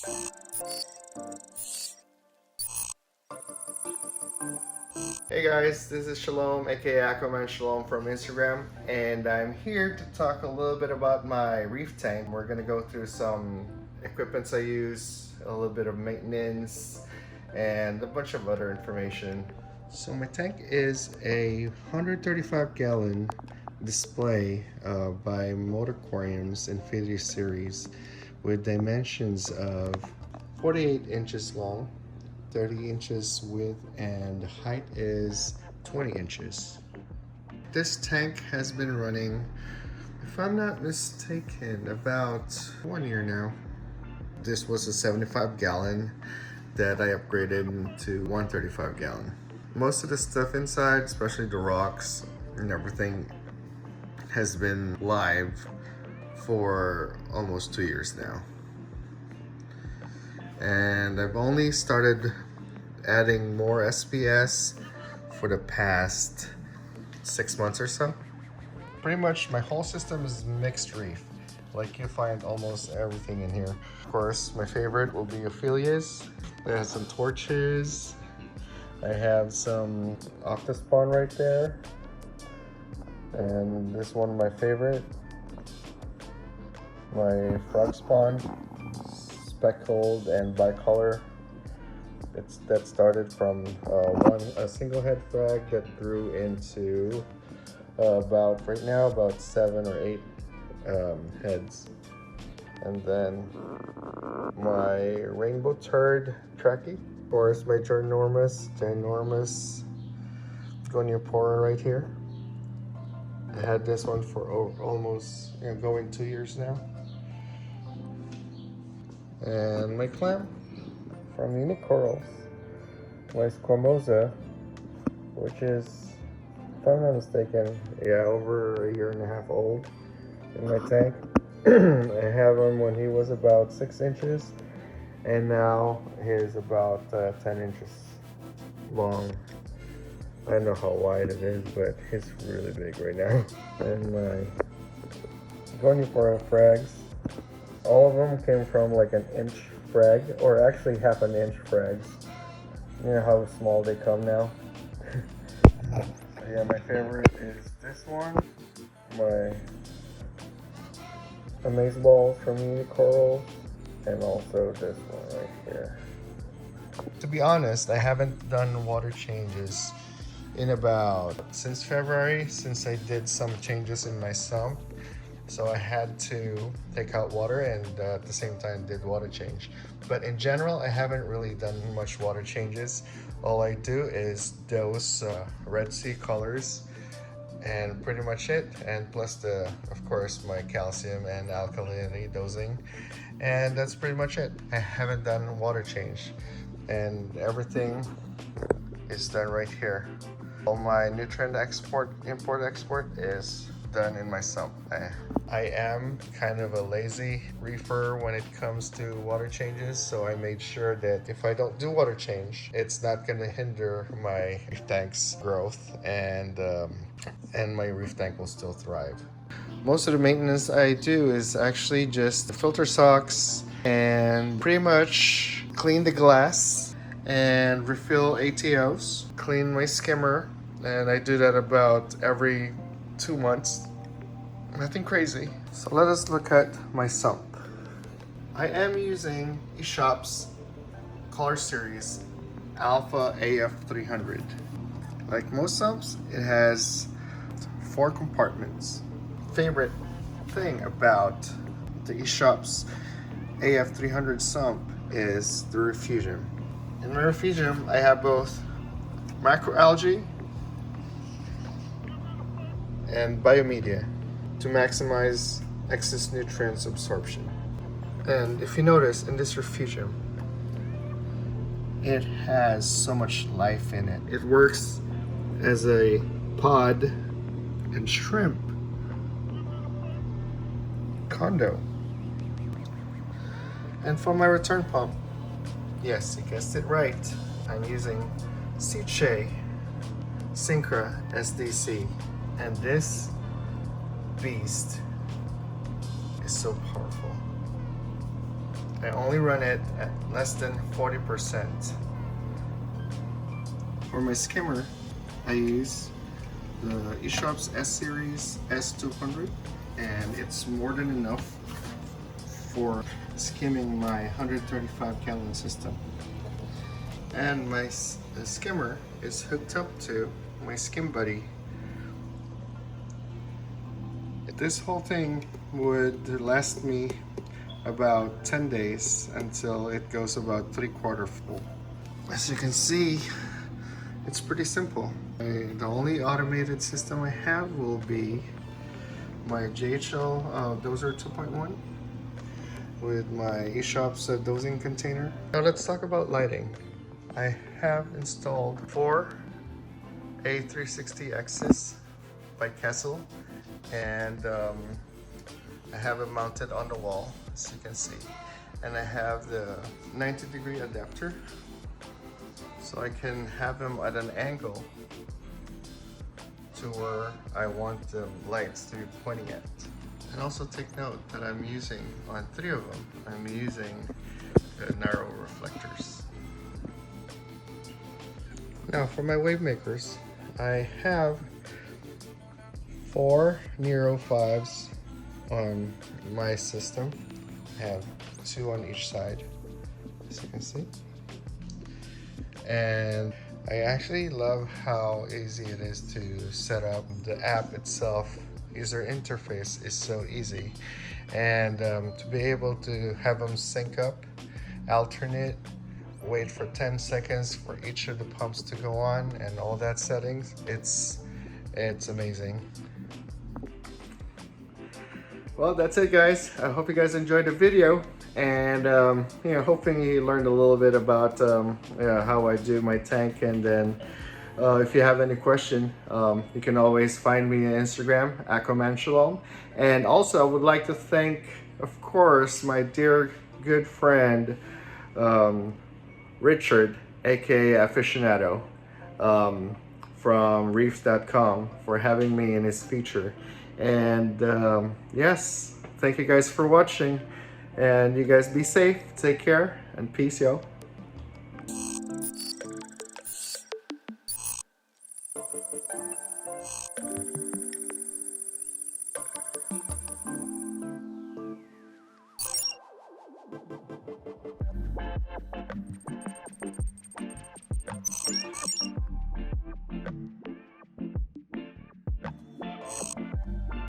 Hey guys, this is Shalom, aka Aquaman Shalom from Instagram, and I'm here to talk a little bit about my reef tank. We're gonna go through some equipments I use, a little bit of maintenance, and a bunch of other information. So my tank is a 135-gallon display by Aquarium's Infinity Series with dimensions of 48 inches long, 30 inches width, and height is 20 inches. This tank has been running, if I'm not mistaken, about 1 year now. This was a 75-gallon that I upgraded to 135-gallon. Most of the stuff inside, especially the rocks and everything, has been live for almost 2 years now. And I've only started adding more SPS for the past 6 months or so. Pretty much my whole system is mixed reef. Like, you find almost everything in here. Of course, my favorite will be Ophelias. It has some torches. I have some octospawn right there. And this one, my favorite. My frog spawn, speckled and bicolor. That started from a single head frag that grew into about 7 or 8 heads. And then my rainbow turd trachea, of course my ginormous goniopora right here. I had this one for almost going 2 years now. And my clam from Unique Corals, my squamosa, which is, if I'm not mistaken, over 1.5 years old in my tank. I have him when he was about 6 inches, and now he's about 10 inches long. I don't know how wide it is, but he's really big right now. And my Goniopora frags, all of them came from like an inch frag, or actually 1/2 inch frags. You know how small they come now? Yeah, my favorite is this one, my Amazeballs from Unique Coral, and also this one right here. To be honest, I haven't done water changes in since February, since I did some changes in my sump. So I had to take out water and at the same time did water change. But in general, I haven't really done much water changes. All I do is dose Red Sea colors, and pretty much it. And plus of course, my calcium and alkalinity dosing. And that's pretty much it. I haven't done water change. And everything is done right here. All my nutrient import-export is done in my sump. I am kind of a lazy reefer when it comes to water changes, so I made sure that if I don't do water change, it's not going to hinder my reef tank's growth, and my reef tank will still thrive. Most of the maintenance I do is actually just filter socks and pretty much clean the glass and refill ATOs, clean my skimmer, and I do that about every 2 months. Nothing crazy. So let us look at my sump. I am using eShop's Color Series Alpha AF300. Like most sumps, it has 4 compartments. Favorite thing about the eShop's AF300 sump is the refugium. In my refugium, I have both macroalgae and biomedia to maximize excess nutrients absorption. And if you notice in this refugium, it has so much life in it. It works as a pod and shrimp condo. And for my return pump, yes, you guessed it right, I'm using Seache Syncra SDC, and this beast is so powerful. I only run it at less than 40%. For my skimmer, I use the eShop's S-Series S200, and it's more than enough for skimming my 135 gallon system. And my skimmer is hooked up to my Skim Buddy. This whole thing would last me about 10 days until it goes about 3/4 full. As you can see, it's pretty simple. The only automated system I have will be my JHL dozer 2.1 with my eShop's dosing container. Now let's talk about lighting. I have installed 4 A360Xs by Kessel, and I have it mounted on the wall, as you can see. And I have the 90-degree adapter, so I can have them at an angle to where I want the lights to be pointing at. And also take note that I'm using, on 3 of them, I'm using the narrow reflectors. Now for my wave makers, I have 4 Nero 5s on my system. I have 2 on each side, as you can see. And I actually love how easy it is to set up. The app itself, user interface is so easy. And to be able to have them sync up, alternate, wait for 10 seconds for each of the pumps to go on, and all that settings, it's amazing. Well, that's it, guys. I hope you guys enjoyed the video, and hoping you learned a little bit about how I do my tank. And then if you have any question, you can always find me on Instagram, Aquaman Shalom. And also, I would like to thank, of course, my dear good friend Richard, aka Aficionado, from reefs.com, for having me in his feature. And yes, thank you guys for watching, and you guys be safe, take care, and peace, yo.